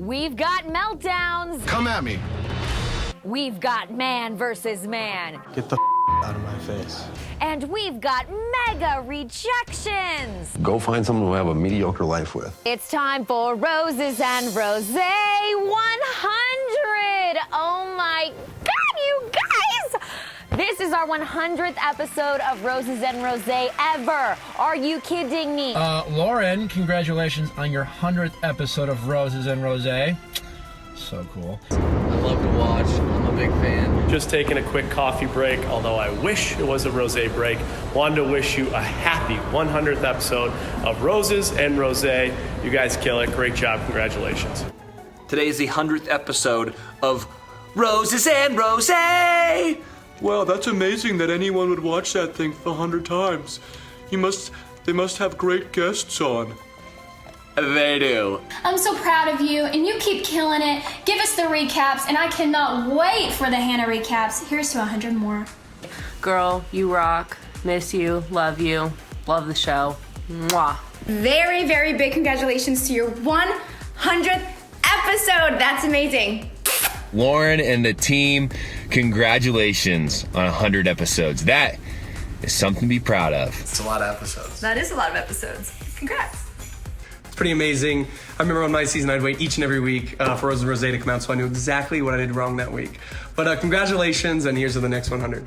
We've got meltdowns. Come at me. We've got man versus man. Get the out of my face. And we've got mega rejections. Go find someone to have a mediocre life with. It's time for Roses and Rosé 100. Oh my God, you guys! This is our 100th episode of Roses and Rosé ever. Are you kidding me? Lauren, congratulations on your 100th episode of Roses and Rosé. So cool. I love to watch. I'm a big fan. Just taking a quick coffee break, although I wish it was a rosé break. Wanted to wish you a happy 100th episode of Roses and Rosé. You guys kill it. Great job. Congratulations. Today is the 100th episode of Roses and Rosé. Wow, that's amazing that anyone would watch that thing 100 times. They must have great guests on. They do. I'm so proud of you, and you keep killing it. Give us the recaps, and I cannot wait for the Hannah recaps. Here's to 100 more. Girl, you rock. Miss you. Love the show. Mwah. Very, very big congratulations to your 100th episode. That's amazing. Lauren and the team, congratulations on 100 episodes. That is something to be proud of. It's a lot of episodes. That is a lot of episodes. Congrats. It's pretty amazing. I remember on my season, I'd wait each and every week for Rose and Rosé to come out, so I knew exactly what I did wrong that week. But congratulations, and here's to the next 100.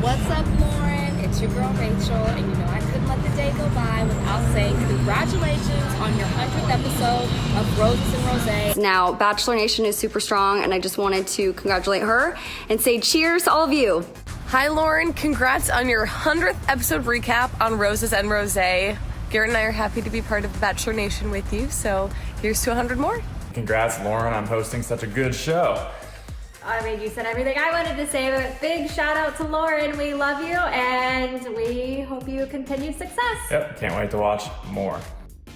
What's up, Lauren? It's your girl, Rachel, and you know I couldn't let the day go by without saying congratulations on your 100th episode of Roses and Rosé. Now, Bachelor Nation is super strong, and I just wanted to congratulate her and say cheers to all of you. Hi, Lauren. Congrats on your 100th episode recap on Roses and Rosé. Garrett and I are happy to be part of the Bachelor Nation with you, so here's to 100 more. Congrats, Lauren, on hosting such a good show. I mean, you said everything I wanted to say, but big shout out to Lauren. We love you, and we hope you continue success. Yep, can't wait to watch more.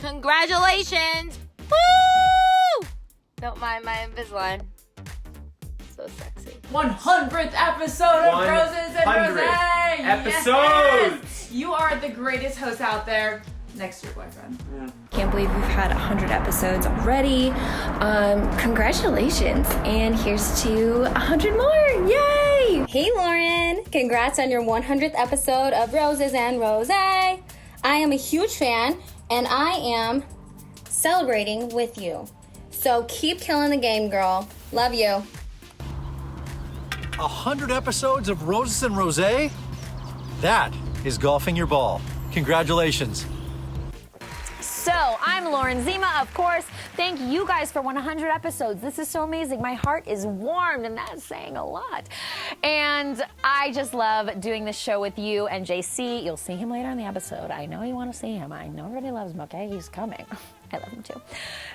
Congratulations! Woo! Don't mind my Invisalign. So sexy. 100th episode of Roses and Rosé! Episodes! Yes! You are the greatest host out there. Next to your boyfriend. Yeah. Can't believe we've had 100 episodes already. Congratulations, and here's to 100 more. Yay! Hey, Lauren. Congrats on your 100th episode of Roses and Rosé. I am a huge fan, and I am celebrating with you. So keep killing the game, girl. Love you. 100 episodes of Roses and Rosé? That is golfing your ball. Congratulations. So, I'm Lauren Zima, of course. Thank you guys for 100 episodes. This is so amazing. My heart is warmed, and that's saying a lot. And I just love doing this show with you and JC. You'll see him later in the episode. I know you want to see him. I know everybody loves him, okay? He's coming. I love him too.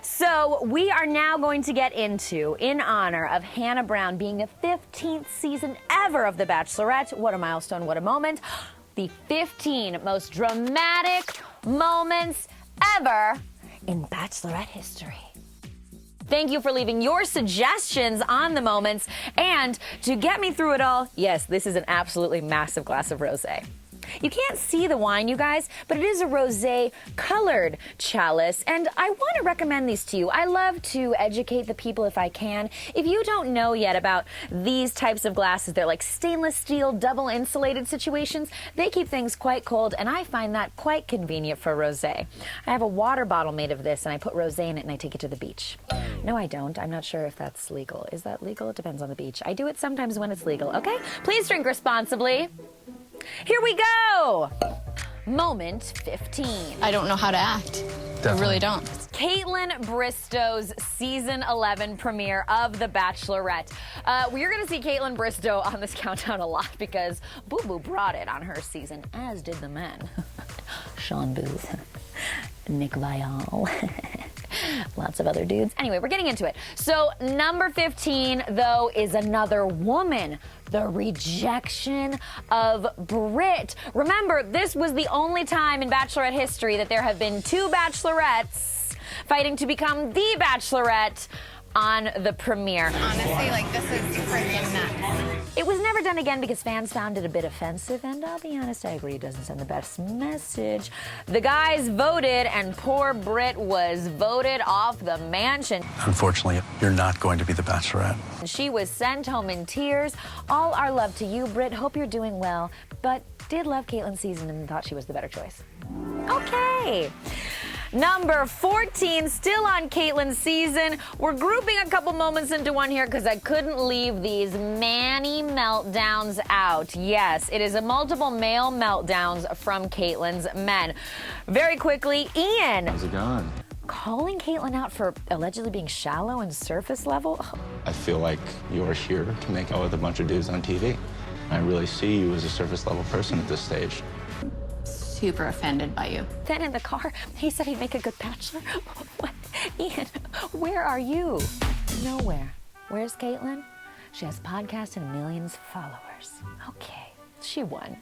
So, we are now going to get into, in honor of Hannah Brown being the 15th season ever of The Bachelorette. What a milestone, what a moment. The 15 most dramatic moments ever in Bachelorette history. Thank you for leaving your suggestions on the moments. And to get me through it all, yes, this is an absolutely massive glass of rosé. You can't see the wine, you guys, but it is a rosé-colored chalice, and I want to recommend these to you. I love to educate the people if I can. If you don't know yet about these types of glasses, they're like stainless steel, double-insulated situations. They keep things quite cold, and I find that quite convenient for rosé. I have a water bottle made of this, and I put rosé in it, and I take it to the beach. No, I don't. I'm not sure if that's legal. Is that legal? It depends on the beach. I do it sometimes when it's legal, okay? Please drink responsibly. Here we go! Moment 15. I don't know how to act. Definitely. I really don't. Kaitlyn Bristow's season 11 premiere of The Bachelorette. We're going to see Kaitlyn Bristow on this countdown a lot because Boo Boo brought it on her season, as did the men. Sean Booth, Nick Viall, lots of other dudes. Anyway, we're getting into it. So number 15, though, is another woman. The rejection of Britt. Remember, this was the only time in Bachelorette history that there have been two Bachelorettes fighting to become the Bachelorette. on the premiere. Honestly, like, this is freaking nuts. It was never done again because fans found it a bit offensive, and I'll be honest, I agree it doesn't send the best message. The guys voted, and poor Britt was voted off the mansion. Unfortunately, you're not going to be the Bachelorette. She was sent home in tears. All our love to you, Britt. Hope you're doing well, but did love Caitlin's season and thought she was the better choice. Okay. Number 14, still on Caitlin's season. We're grouping a couple moments into one here because I couldn't leave these Manny meltdowns out. Yes, it is a multiple male meltdowns from Caitlin's men. Very quickly, Ian. How's it going? Calling Caitlyn out for allegedly being shallow and surface level. I feel like you're here to make out with a bunch of dudes on TV. I really see you as a surface level person at this stage. Super offended by you. Then in the car, he said he'd make a good bachelor. What? Ian, where are you? Nowhere. Where's Caitlyn? She has a podcast and millions of followers. Okay, she won.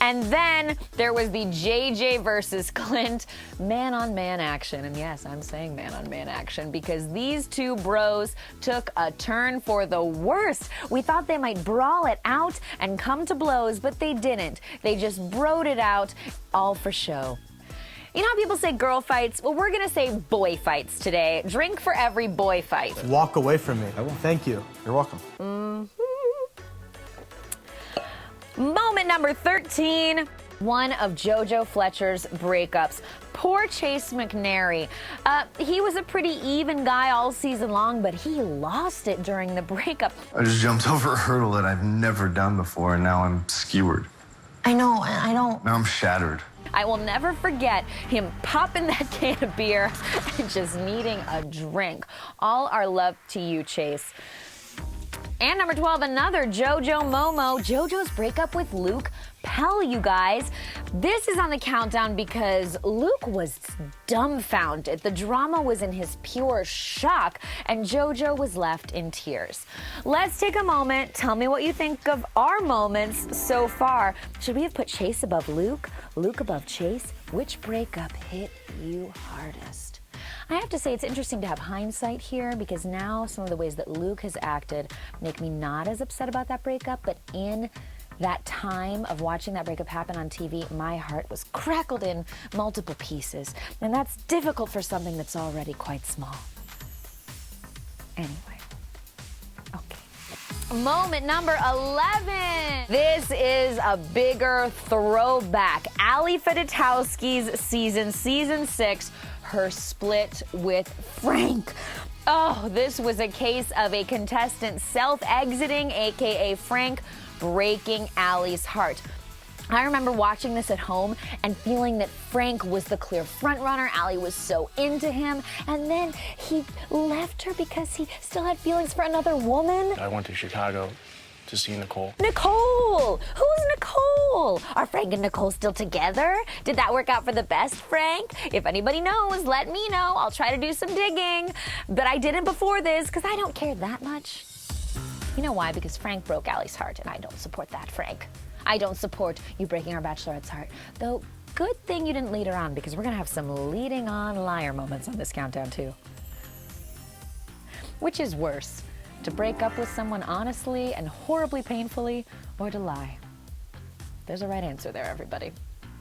And then there was the JJ versus Clint man-on-man action. And yes, I'm saying man-on-man action because these two bros took a turn for the worst. We thought they might brawl it out and come to blows, but they didn't. They just broed it out, all for show. You know how people say girl fights? Well, we're gonna say boy fights today. Drink for every boy fight. Walk away from me. Thank you. You're welcome. Moment number 13, one of JoJo Fletcher's breakups. Poor Chase McNary. He was a pretty even guy all season long, but he lost it during the breakup. I just jumped over a hurdle that I've never done before, and now I'm skewered. I know, and I don't. Now I'm shattered. I will never forget him popping that can of beer and just needing a drink. All our love to you, Chase. And number 12, another JoJo Momo. JoJo's breakup with Luke Pell, you guys. This is on the countdown because Luke was dumbfounded. The drama was in his pure shock, and JoJo was left in tears. Let's take a moment. Tell me what you think of our moments so far. Should we have put Chase above Luke? Luke above Chase? Which breakup hit you hardest? I have to say it's interesting to have hindsight here because now some of the ways that Luke has acted make me not as upset about that breakup, but in that time of watching that breakup happen on TV, my heart was crackled in multiple pieces, and that's difficult for something that's already quite small. Anyway. Moment number 11. This is a bigger throwback. Ali Fedotowsky's season 6, her split with Frank. Oh, this was a case of a contestant self-exiting, aka Frank breaking Ali's heart. I remember watching this at home and feeling that Frank was the clear frontrunner. Ali was so into him, and then he left her because he still had feelings for another woman. I went to Chicago to see Nicole. Nicole! Who's Nicole? Are Frank and Nicole still together? Did that work out for the best, Frank? If anybody knows, let me know. I'll try to do some digging. But I didn't before this because I don't care that much. You know why? Because Frank broke Ali's heart, and I don't support that, Frank. I don't support you breaking our Bachelorette's heart. Though, good thing you didn't lead her on because we're gonna have some leading on liar moments on this countdown too. Which is worse, to break up with someone honestly and horribly painfully, or to lie? There's a right answer there, everybody.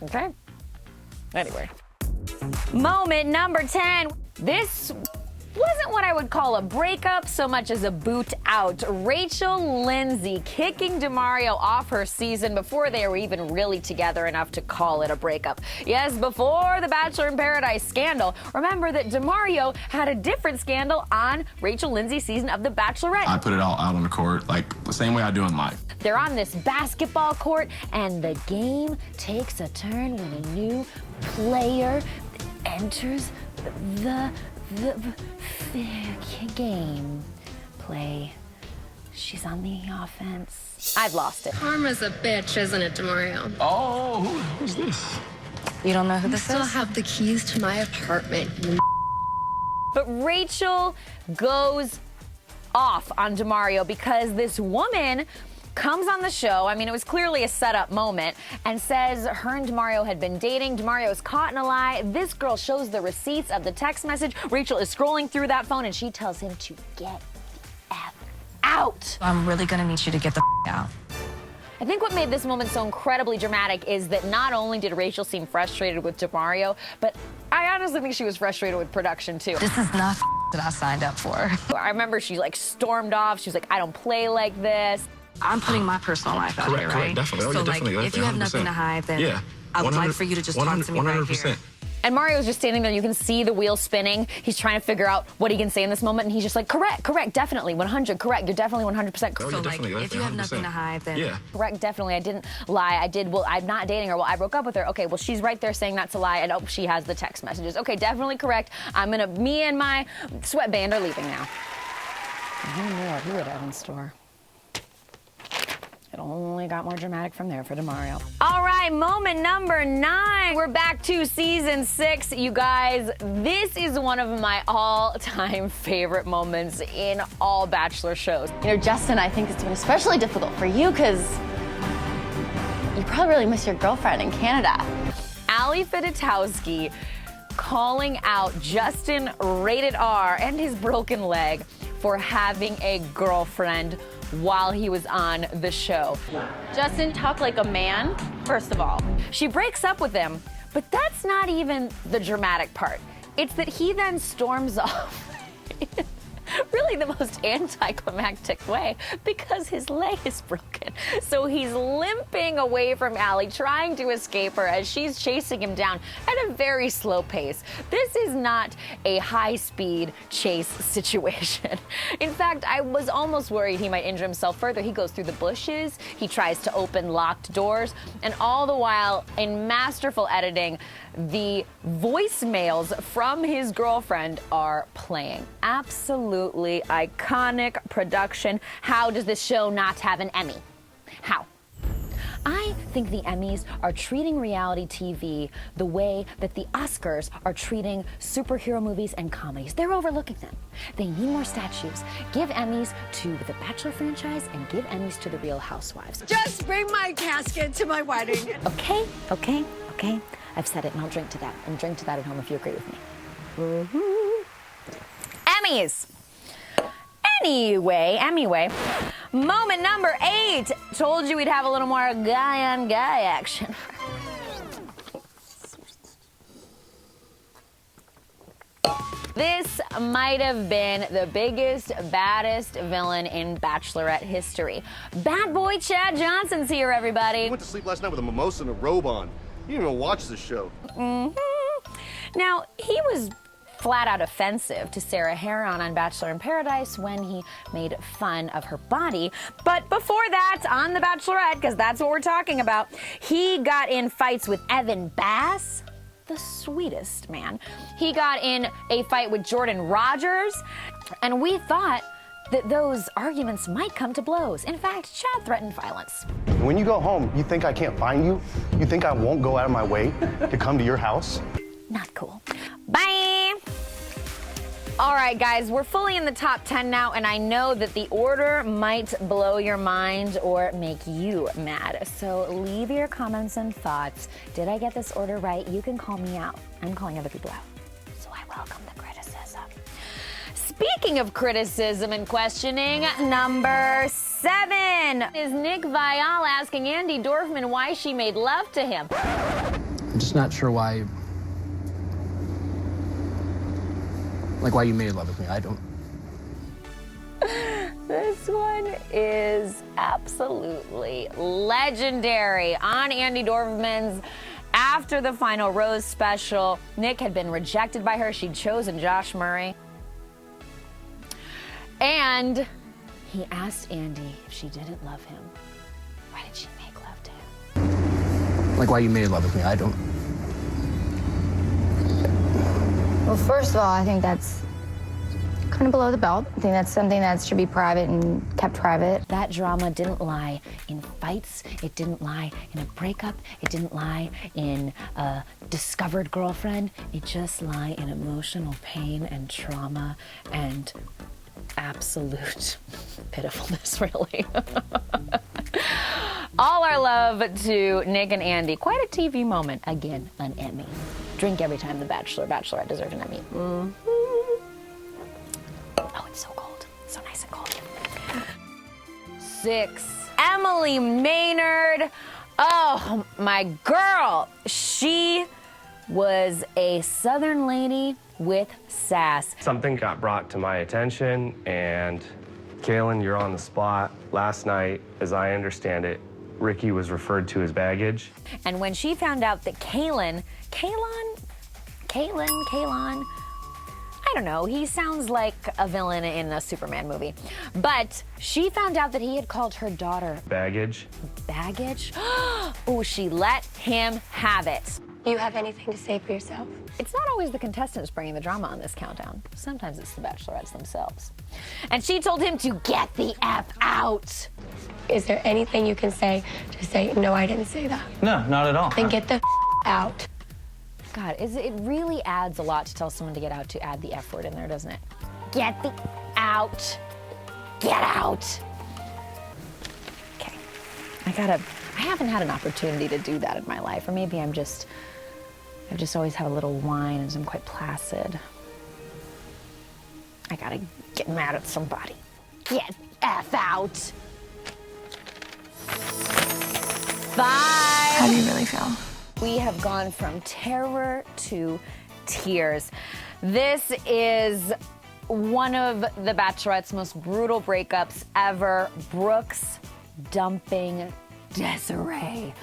Okay? Anyway. Moment number 10. This wasn't what I would call a breakup so much as a boot out. Rachel Lindsay kicking DeMario off her season before they were even really together enough to call it a breakup. Yes, before the Bachelor in Paradise scandal. Remember that DeMario had a different scandal on Rachel Lindsay's season of The Bachelorette. I put it all out on the court, like the same way I do in life. They're on this basketball court, and the game takes a turn when a new player enters the game play. She's on the offense. I've lost it. Karma's a bitch, isn't it, DeMario? Oh, who's this? You don't know who this is? I still have the keys to my apartment. But Rachel goes off on DeMario because this woman comes on the show, I mean, it was clearly a setup moment, and says her and Demario had been dating. Demario's caught in a lie. This girl shows the receipts of the text message. Rachel is scrolling through that phone, and she tells him to get the F out. I'm really gonna need you to get the out. I think what made this moment so incredibly dramatic is that not only did Rachel seem frustrated with Demario, but I honestly think she was frustrated with production too. This is not that I signed up for. I remember she like stormed off. She was like, I don't play like this. I'm putting my personal life out here, right? Definitely. So, Oh, yeah, definitely. like, if you have nothing to hide, then yeah. I would like for you to just talk to me right here. And Mario's just standing there. You can see the wheel spinning. He's trying to figure out what he can say in this moment, and he's just like, correct, definitely, 100, correct. You're definitely 100% correct. So, like, if you have nothing to hide, then correct, definitely. I didn't lie. Well, I'm not dating her. Well, I broke up with her. Okay, well, she's right there saying that's a lie, and oh, she has the text messages. Okay, definitely correct. Me and my sweatband are leaving now. And who knew what he would have in store? It only got more dramatic from there for Demario. All right, moment number 9. We're back to season 6. You guys, this is one of my all-time favorite moments in all Bachelor shows. You know, Justin, I think it's been especially difficult for you because you probably really miss your girlfriend in Canada. Ali Fedotowsky calling out Justin rated R and his broken leg for having a girlfriend while he was on the show. Justin, talk like a man, first of all. She breaks up with him, but that's not even the dramatic part. It's that he then storms off. Really the most anticlimactic way, because his leg is broken. So he's limping away from Ali, trying to escape her as she's chasing him down at a very slow pace. This is not a high-speed chase situation. In fact, I was almost worried he might injure himself further. He goes through the bushes, he tries to open locked doors, and all the while, in masterful editing, the voicemails from his girlfriend are playing. Absolutely iconic production. How does this show not have an Emmy? How? I think the Emmys are treating reality TV the way that the Oscars are treating superhero movies and comedies. They're overlooking them. They need more statues. Give Emmys to the Bachelor franchise and give Emmys to the Real Housewives. Just bring my casket to my wedding. Okay. I've said it, and I'll drink to that. And drink to that at home if you agree with me. Emmys. Anyway, moment number 8. Told you we'd have a little more guy-on-guy action. This might have been the biggest, baddest villain in Bachelorette history. Bad boy Chad Johnson's here, everybody. I went to sleep last night with a mimosa and a robe on. You didn't even watch the show. Now, he was flat out offensive to Sarah Heron on Bachelor in Paradise when he made fun of her body. But before that, on The Bachelorette, because that's what we're talking about, he got in fights with Evan Bass, the sweetest man. He got in a fight with Jordan Rogers, and we thought that those arguments might come to blows. In fact, Chad threatened violence. When you go home, you think I can't find you? You think I won't go out of my way to come to your house? Not cool. Bye! All right, guys, we're fully in the top 10 now, and I know that the order might blow your mind or make you mad. So leave your comments and thoughts. Did I get this order right? You can call me out. I'm calling other people out. So I welcome the criticism. Speaking of criticism and questioning, number 7 is Nick Viall asking Andi Dorfman why she made love to him. I'm just not sure why you made love with me. I don't. This one is absolutely legendary. On Andi Dorfman's After the Final Rose special, Nick had been rejected by her. She'd chosen Josh Murray. And he asked Andi if she didn't love him. Why did she make love to him? Why you made love with me. I don't. Well, first of all, I think that's kind of below the belt. I think that's something that should be private and kept private. That drama didn't lie in fights. It didn't lie in a breakup. It didn't lie in a discovered girlfriend. It just lied in emotional pain and trauma and absolute pitifulness, really. All our love to Nick and Andi. Quite a TV moment. Again, an Emmy. Drink every time The Bachelor, Bachelorette deserve an Emmy. Mm-hmm. Oh, it's so cold. So nice and cold. 6, Emily Maynard. Oh, my girl. She was a Southern lady with sass. Something got brought to my attention, and Kaylin, you're on the spot. Last night, as I understand it, Ricky was referred to as baggage. And when she found out that Kaylin, I don't know, he sounds like a villain in a Superman movie. But she found out that he had called her daughter baggage. Baggage? Oh, she let him have it. You have anything to say for yourself? It's not always the contestants bringing the drama on this countdown. Sometimes it's the Bachelorettes themselves. And she told him to get the F out. Is there anything you can say to say, no, I didn't say that? No, not at all. Then get the out. God, it really adds a lot to tell someone to get out to add the F word in there, doesn't it? Get the out. Get out. Okay. I haven't had an opportunity to do that in my life, or maybe I've just always had a little whine and I'm quite placid. I gotta get mad at somebody. Get the F out. 5. How do you really feel? We have gone from terror to tears. This is one of The Bachelorette's most brutal breakups ever. Brooks dumping Desiree.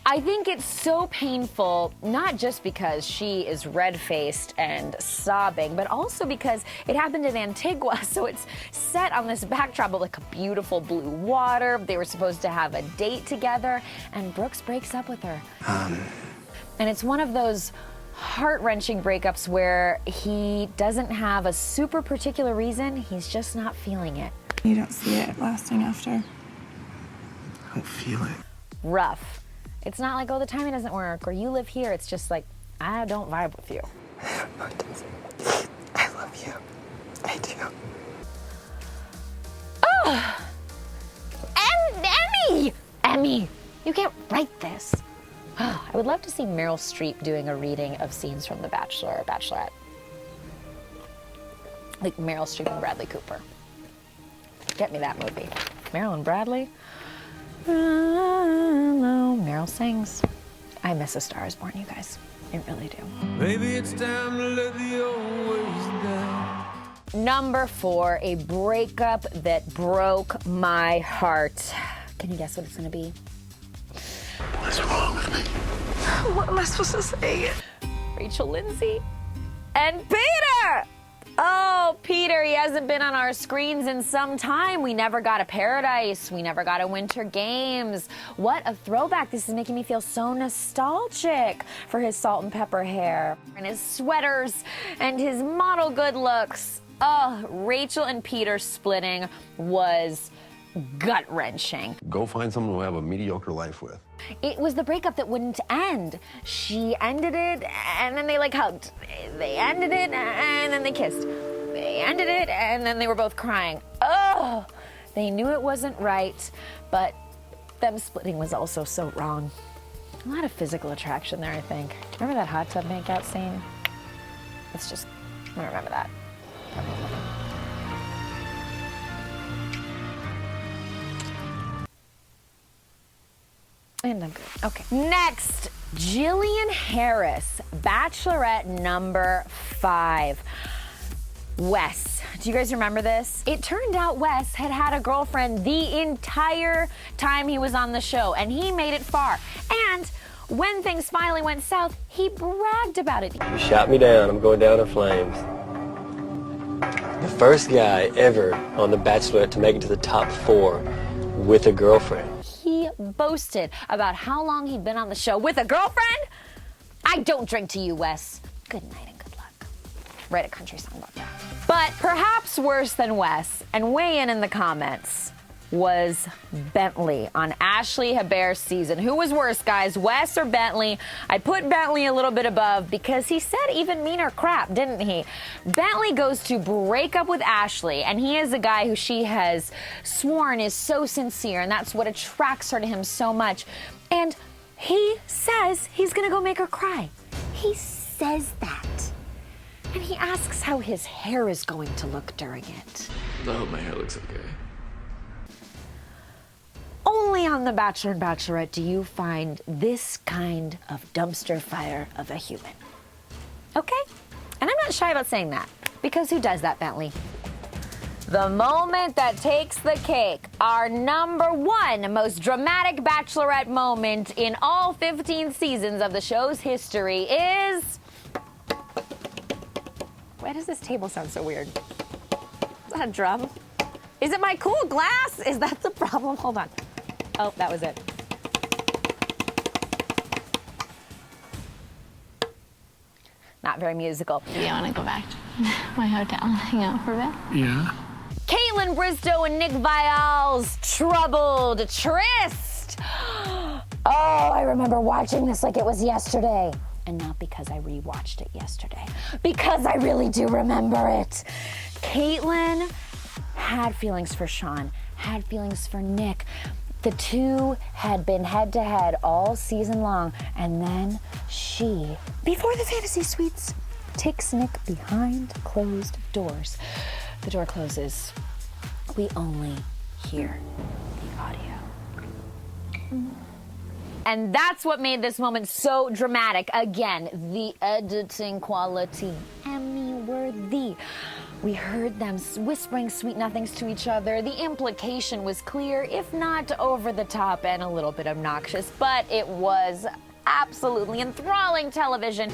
I think it's so painful, not just because she is red-faced and sobbing, but also because it happened in Antigua, so it's set on this backdrop of like a beautiful blue water. They were supposed to have a date together, and Brooks breaks up with her. And it's one of those heart-wrenching breakups where he doesn't have a super particular reason, he's just not feeling it. You don't see it lasting after. I don't feel it. Rough. It's not like, oh, the timing doesn't work, or you live here. It's just like, I don't vibe with you. I love you. I do. Oh! Emmy! You can't write this. Oh, I would love to see Meryl Streep doing a reading of scenes from The Bachelor or Bachelorette. Like Meryl Streep and Bradley Cooper. Get me that movie. Meryl and Bradley. Hello, Meryl sings. I miss A Star Is Born, you guys. I really do. Maybe it's time to let the old ways down. Number 4, a breakup that broke my heart. Can you guess what it's gonna be? What's wrong with me? What am I supposed to say? Rachel Lindsay and Peter! Oh, Peter, he hasn't been on our screens in some time. We never got a Paradise. We never got a Winter Games. What a throwback. This is making me feel so nostalgic for his salt and pepper hair and his sweaters and his model good looks. Oh, Rachel and Peter splitting was gut-wrenching. Go find someone to have a mediocre life with. It was the breakup that wouldn't end. She ended it, and then they like hugged. They ended it, and then they kissed. They ended it, and then they were both crying. Oh, they knew it wasn't right, but them splitting was also so wrong. A lot of physical attraction there, I think. Remember that hot tub makeout scene? I'm gonna remember that. And I'm good. Okay. Next, Jillian Harris, Bachelorette number 5. Wes. Do you guys remember this? It turned out Wes had had a girlfriend the entire time he was on the show, and he made it far. And when things finally went south, he bragged about it. You shot me down. I'm going down in flames. The first guy ever on The Bachelorette to make it to the top 4 with a girlfriend. He boasted about how long he'd been on the show with a girlfriend. I don't drink to you, Wes. Good night and good luck. Write a country song about that. But perhaps worse than Wes, and weigh in the comments. was Bentley on Ashley Haber's season. Who was worse, guys, Wes or Bentley? I put Bentley a little bit above because he said even meaner crap, didn't he? Bentley goes to break up with Ashley, and he is a guy who she has sworn is so sincere, and that's what attracts her to him so much. And he says he's gonna go make her cry. He says that. And he asks how his hair is going to look during it. I hope my hair looks okay. Only on The Bachelor and Bachelorette do you find this kind of dumpster fire of a human. Okay? And I'm not shy about saying that, because who does that, Bentley? The moment that takes the cake, our #1 most dramatic Bachelorette moment in all 15 seasons of the show's history is... Why does this table sound so weird? Is that a drum? Is it my cool glass? Is that the problem? Hold on. Oh, that was it. Not very musical. Do you want to go back to my hotel and hang out for a bit? Yeah. Caitlin Bristow and Nick Viall's troubled tryst. Oh, I remember watching this like it was yesterday. And not because I rewatched it yesterday, because I really do remember it. Caitlin had feelings for Sean, had feelings for Nick. The two had been head-to-head all season long, and then she, before the fantasy suites, takes Nick behind closed doors. The door closes. We only hear the audio. And that's what made this moment so dramatic. Again, the editing quality, Emmy-worthy. We heard them whispering sweet nothings to each other. The implication was clear, if not over the top and a little bit obnoxious, but it was absolutely enthralling television.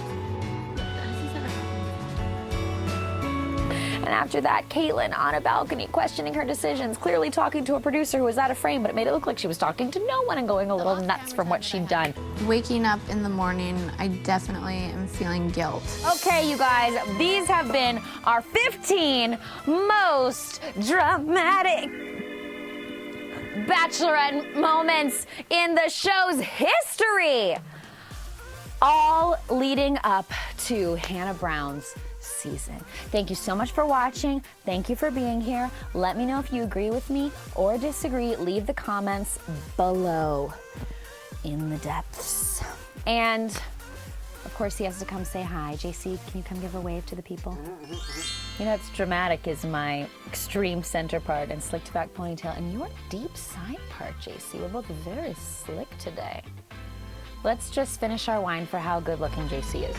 And after that, Caitlin on a balcony questioning her decisions, clearly talking to a producer who was out of frame, but it made it look like she was talking to no one and going a little nuts from what she'd done. Waking up in the morning, I definitely am feeling guilt. Okay, you guys, these have been our 15 most dramatic Bachelorette moments in the show's history. All leading up to Hannah Brown's season. Thank you so much for watching. Thank you for being here. Let me know if you agree with me or disagree. Leave the comments below in the depths. And of course, he has to come say hi. JC, can you come give a wave to the people? You know, it's dramatic is my extreme center part and slicked back ponytail, and your deep side part, JC. We're both very slick today. Let's just finish our wine for how good looking JC is.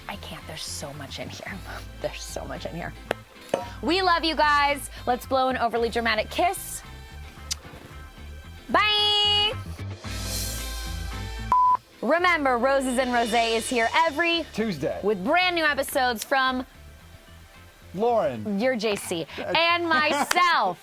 I can't, there's so much in here. There's so much in here. We love you guys. Let's blow an overly dramatic kiss. Bye! Remember, Roses and Rosé is here every Tuesday with brand new episodes from Lauren, your JC, and myself.